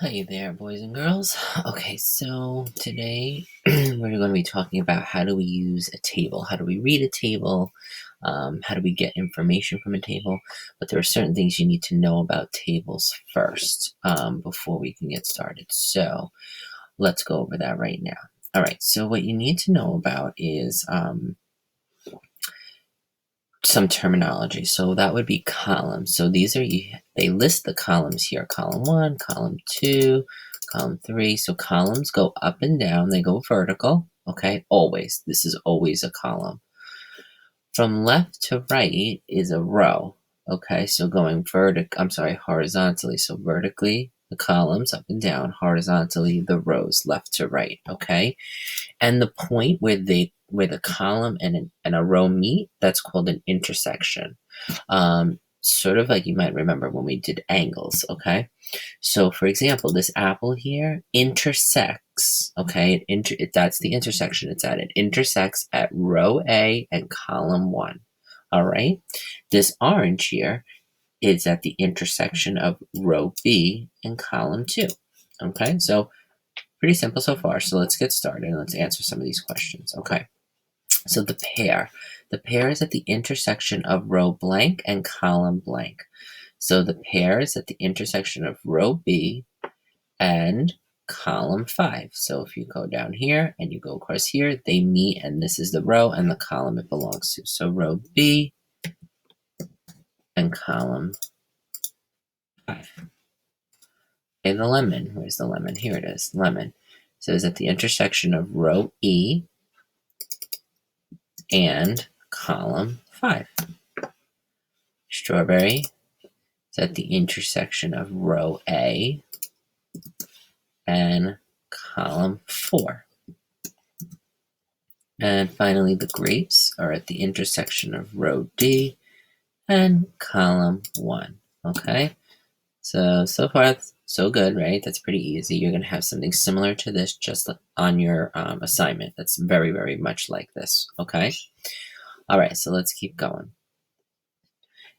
Hi there, boys and girls. Okay, so today we're going to be talking about how do we use a table, how do we read a table, how do we get information from a table. But there are certain things you need to know about tables first before we can get started. So let's go over that right now. All right, so what you need to know about is some terminology. So that would be columns. So these are, they list the columns here, column 1, column 2, column 3. So columns go up and down, they go vertical, okay? Always. This is always a column. From left to right is a row, okay? So going horizontally. So vertically, the columns up and down, horizontally, the rows left to right, okay? And the point where the column and a row meet, that's called an intersection. Sort of like you might remember when we did angles, okay? So for example, this apple here intersects, okay? That's the intersection it's at. It intersects at row A and column 1, all right? This orange here is at the intersection of row B and column 2, okay? So pretty simple so far. So let's get started and let's answer some of these questions. Okay. So the pair. The pair is at the intersection of row blank and column blank. So the pair is at the intersection of row B and column 5. So if you go down here and you go across here, they meet, and this is the row and the column it belongs to. So row B and column 5. Okay, the lemon. Where's the lemon? Here it is. Lemon. So it's at the intersection of row E and column 5. Strawberry is at the intersection of row A and column 4. And finally, the grapes are at the intersection of row D and column 1. Okay, so far, so good, right? That's pretty easy. You're going to have something similar to this just on your assignment. That's very, very much like this, okay? All right, so let's keep going.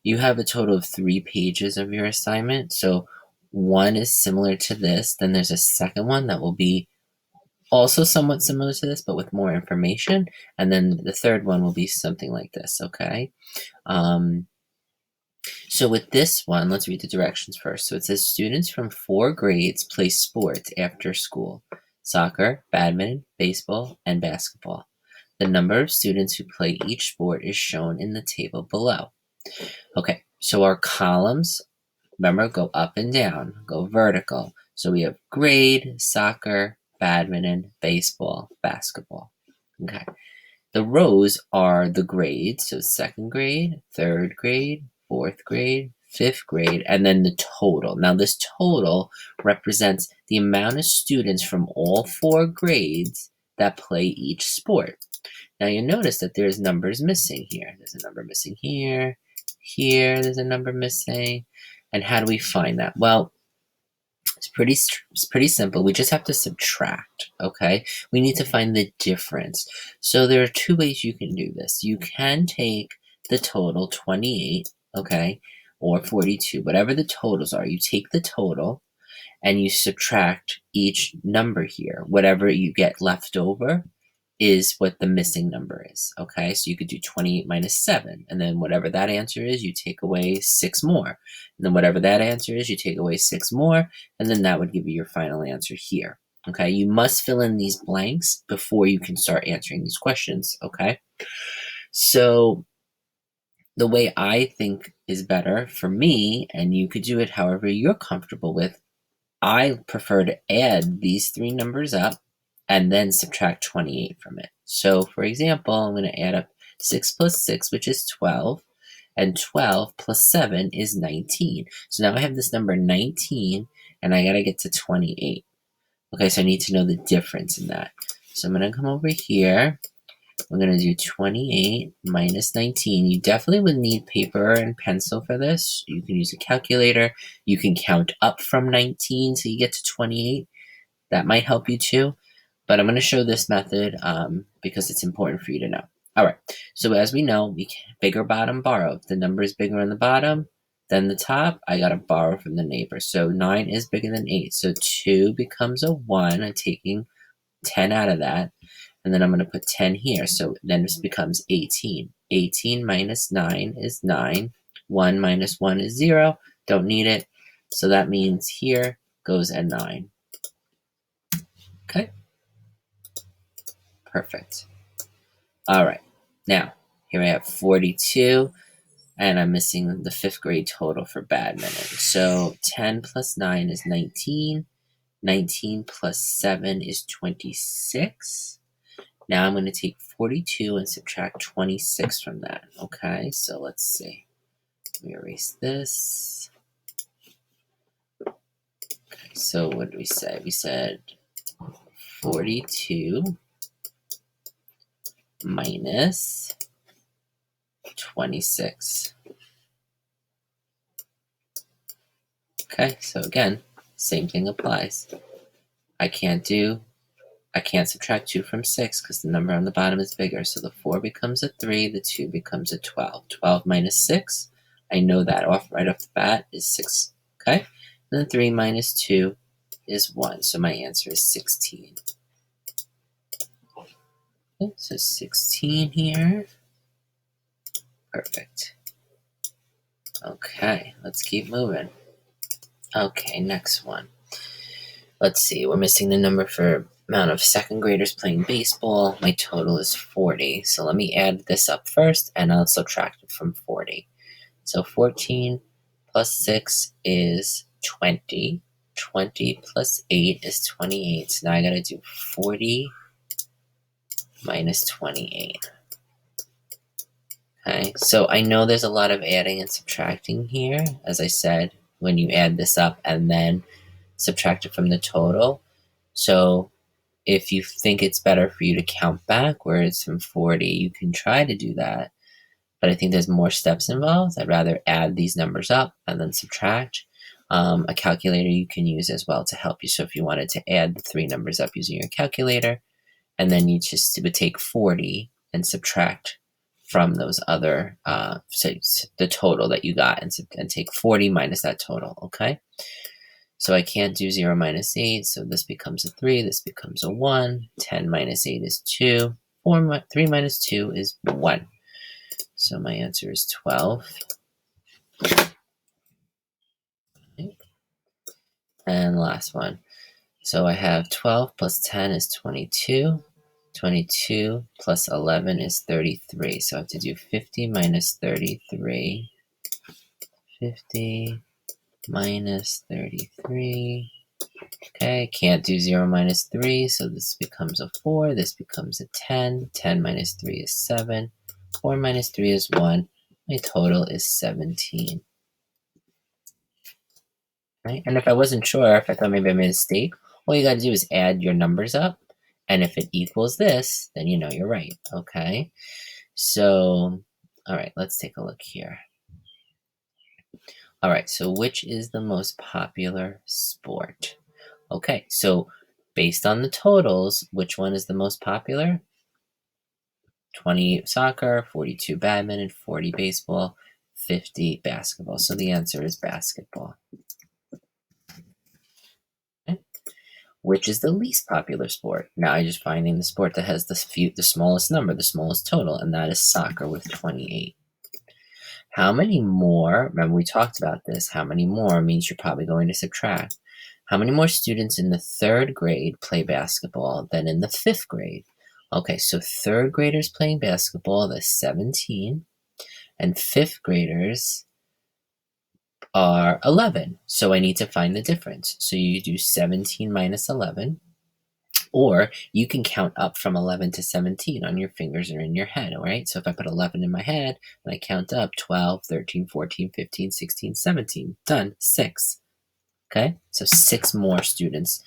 You have a total of 3 pages of your assignment. So one is similar to this. Then there's a second one that will be also somewhat similar to this, but with more information. And then the third one will be something like this, okay? So with this one, let's read the directions first. So it says students from 4 grades play sports after school: soccer, badminton, baseball, and basketball. The number of students who play each sport is shown in the table below. Okay, so our columns, remember, go up and down, go vertical. So we have grade, soccer, badminton, baseball, basketball. Okay. The rows are the grades, so 2nd grade, 3rd grade, 4th grade, 5th grade, and then the total. Now this total represents the amount of students from all 4 grades that play each sport. Now you notice that there's numbers missing here. There's a number missing here. Here, there's a number missing. And how do we find that? Well, it's pretty simple. We just have to subtract, okay? We need to find the difference. So there are 2 ways you can do this. You can take the total, 28, okay, or 42, whatever the totals are. You take the total and you subtract each number here. Whatever you get left over is what the missing number is, okay? So you could do 28 minus 7, and then whatever that answer is, you take away 6 more. And then whatever that answer is, you take away 6 more, and then that would give you your final answer here, okay? You must fill in these blanks before you can start answering these questions, okay? So the way I think is better for me, and you could do it however you're comfortable with, I prefer to add these 3 numbers up and then subtract 28 from it. So for example, I'm going to add up 6 plus 6, which is 12, and 12 plus 7 is 19. So now I have this number 19, and I got to get to 28. Okay, so I need to know the difference in that. So I'm going to come over here. I'm going to do 28 minus 19. You definitely would need paper and pencil for this. You can use a calculator. You can count up from 19 so you get to 28. That might help you too. But I'm going to show this method because it's important for you to know. All right, so as we know, bigger bottom borrow. If the number is bigger on the bottom, Then the top, I gotta borrow from the neighbor. So 9 is bigger than 8. So 2 becomes a 1. I'm taking 10 out of that. And then I'm gonna put 10 here. So then this becomes 18. 18 minus 9 is 9. 1 minus 1 is 0. Don't need it. So that means here goes a 9. Okay? Perfect. All right. Now, here I have 42. And I'm missing the 5th grade total for badminton. So 10 plus 9 is 19. 19 plus 7 is 26. Now I'm going to take 42 and subtract 26 from that. Okay, so let's see. Let me erase this. Okay, so what did we say? We said 42 minus 26. Okay, so again, same thing applies. I can't subtract 2 from 6 because the number on the bottom is bigger. So the 4 becomes a 3, the 2 becomes a 12. 12 minus 6, I know that right off the bat is 6. Okay? And then 3 minus 2 is 1. So my answer is 16. Okay, so 16 here. Perfect. Okay, let's keep moving. Okay, next one. Let's see, we're missing the number for amount of 2nd graders playing baseball. My total is 40. So let me add this up first and I'll subtract it from 40. So 14 plus 6 is 20. 20 plus 8 is 28. So now I gotta do 40 minus 28. Okay, so I know there's a lot of adding and subtracting here. As I said, when you add this up and then subtract it from the total. So if you think it's better for you to count backwards from 40, you can try to do that. But I think there's more steps involved. I'd rather add these numbers up and then subtract. A calculator you can use as well to help you. So if you wanted to add the 3 numbers up using your calculator, and then you just would take 40 and subtract from those other, the total that you got, and take 40 minus that total, okay? So I can't do 0 minus 8, so this becomes a 3, this becomes a 1. 10 minus 8 is 2. 3 minus 2 is 1. So my answer is 12. Okay. And last one. So I have 12 plus 10 is 22. 22 plus 11 is 33. So I have to do 50 minus 33. 50 minus 33. Okay, can't do 0 minus 3, so this becomes a 4. This becomes a 10. 10 minus 3 is 7. 4 minus 3 is 1. My total is 17. Right? And if I wasn't sure, if I thought maybe I made a mistake, all you got to do is add your numbers up. And if it equals this, then you know you're right. Okay? So, all right, let's take a look here. All right, so which is the most popular sport? Okay, so based on the totals, which one is the most popular? 20 soccer, 42 badminton, 40 baseball, 50 basketball. So the answer is basketball. Okay. Which is the least popular sport? Now I'm just finding the sport that has the smallest number, the smallest total, and that is soccer with 28. How many more, remember we talked about this, how many more means you're probably going to subtract. How many more students in the 3rd grade play basketball than in the 5th grade? Okay, so 3rd graders playing basketball, that's 17, and 5th graders are 11. So I need to find the difference. So you do 17 minus 11, or you can count up from 11 to 17 on your fingers or in your head, all right? So if I put 11 in my head and I count up 12, 13, 14, 15, 16, 17, done, 6. Okay, so 6 more students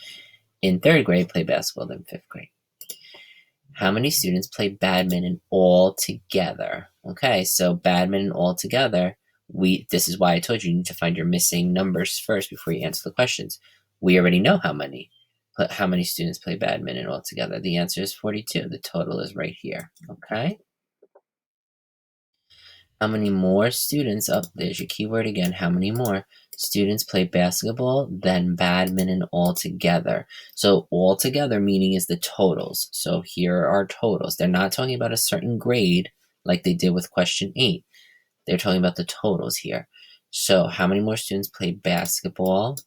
in 3rd grade play basketball than 5th grade. How many students play badminton all together? Okay, so badminton all together, this is why I told you you need to find your missing numbers first before you answer the questions. We already know how many students play badminton all together. The answer is 42. The total is right here, okay? How many more students, oh, there's your keyword again, how many more students play basketball than badminton altogether? So altogether meaning is the totals. So here are totals. They're not talking about a certain grade like they did with question 8. They're talking about the totals here. So how many more students play basketball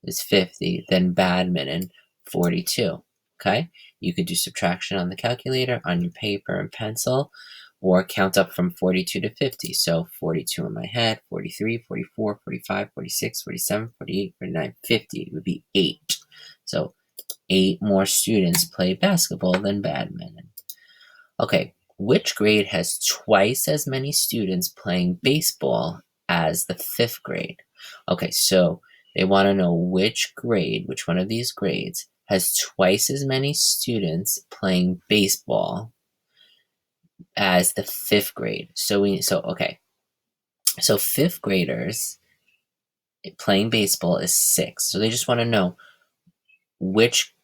is 50, then badminton 42. Okay, you could do subtraction on the calculator, on your paper and pencil, or count up from 42 to 50. So 42 in my head, 43, 44, 45, 46, 47, 48, 49, 50 would be 8. So 8 more students play basketball than badminton. Okay, which grade has twice as many students playing baseball as the 5th grade? Okay, so they want to know which one of these grades has twice as many students playing baseball as the 5th grade. So 5th graders playing baseball is 6. So they just want to know which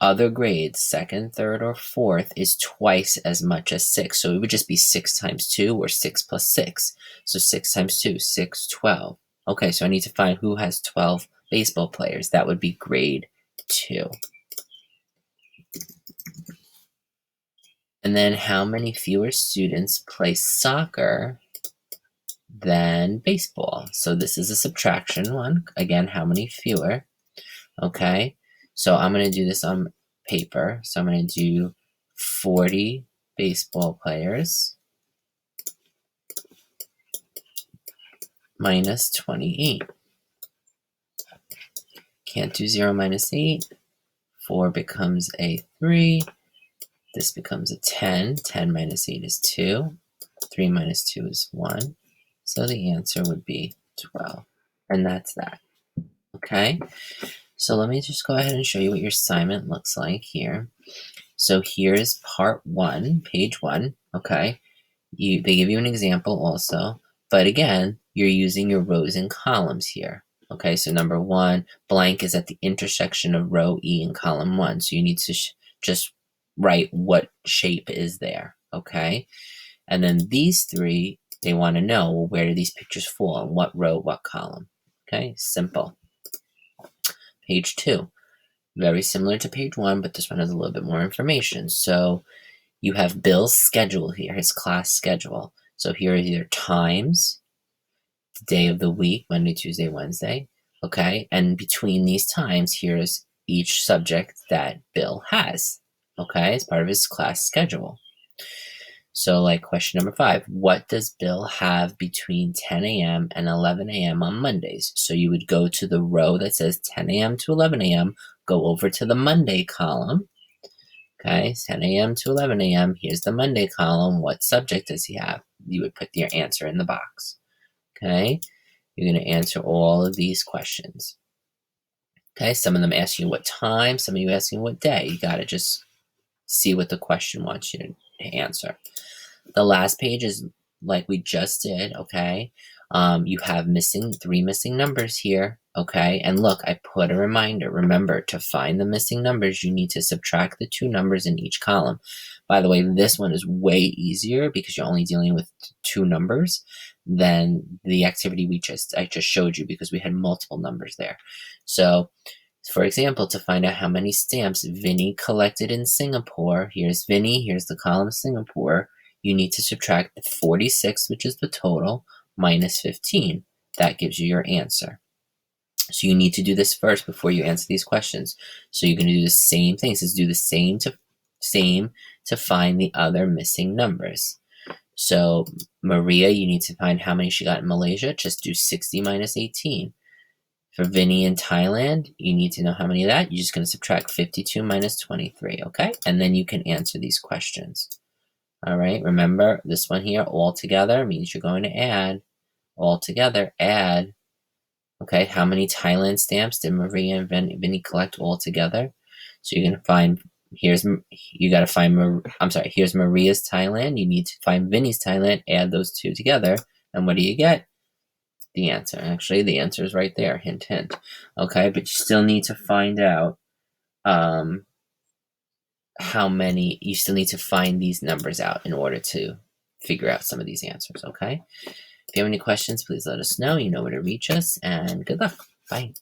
other grades, 2nd, 3rd, or 4th, is twice as much as 6. So it would just be 6 times 2 or 6 plus 6. So 6 times 2, 6, 12. Okay, so I need to find who has 12 baseball players. That would be grade 2. And then how many fewer students play soccer than baseball? So this is a subtraction one. Again, how many fewer? Okay, so I'm going to do this on paper. So I'm going to do 40 baseball players minus 28. Can't do 0 minus 8. 4 becomes a 3. This becomes a 10. 10 minus 8 is 2. 3 minus 2 is 1. So the answer would be 12. And that's that. Okay, so let me just go ahead and show you what your assignment looks like here. So here's part 1, page 1, okay? They give you an example also, but again, you're using your rows and columns here. Okay, so number 1, blank is at the intersection of row E and column 1, so you need to just write what shape is there, okay? And then these 3, they want to know, well, where do these pictures fall, on what row, what column? Okay, simple. Page 2. Very similar to page 1, but this one has a little bit more information. So you have Bill's schedule here, his class schedule. So here are your times, the day of the week, Monday, Tuesday, Wednesday. Okay, and between these times, here's each subject that Bill has. Okay, as part of his class schedule. So like question number 5, what does Bill have between 10 a.m. and 11 a.m. on Mondays? So you would go to the row that says 10 a.m. to 11 a.m., go over to the Monday column. Okay, 10 a.m. to 11 a.m. Here's the Monday column. What subject does he have? You would put your answer in the box. Okay, you're going to answer all of these questions. Okay, some of them ask you what time, some of you asking what day. You got to just see what the question wants you to answer. The last page is like we just did, okay? You have 3 missing numbers here, okay? And look, I put a reminder. Remember, to find the missing numbers, you need to subtract the 2 numbers in each column. By the way, this one is way easier because you're only dealing with 2 numbers than the activity I just showed you because we had multiple numbers there. So, for example, to find out how many stamps Vinny collected in Singapore, here's Vinny, here's the column Singapore, you need to subtract the 46, which is the total, minus 15. That gives you your answer. So you need to do this first before you answer these questions. So you're going to do the same thing. It says do the same to find the other missing numbers. So Maria, you need to find how many she got in Malaysia. Just do 60 minus 18. For Vinny in Thailand, you need to know how many of that. You're just going to subtract 52 minus 23, okay? And then you can answer these questions. All right, remember this one here, all together means you're going to add, all together, add. Okay, how many Thailand stamps did Maria and Vinny collect all together? So you're going to find, here's Maria's Thailand. You need to find Vinny's Thailand, add those 2 together. And what do you get? The answer. Actually, the answer is right there, hint, hint. Okay, but you still need to find out how many, you still need to find these numbers out in order to figure out some of these answers, okay? If you have any questions, please let us know. You know where to reach us, and good luck. Bye.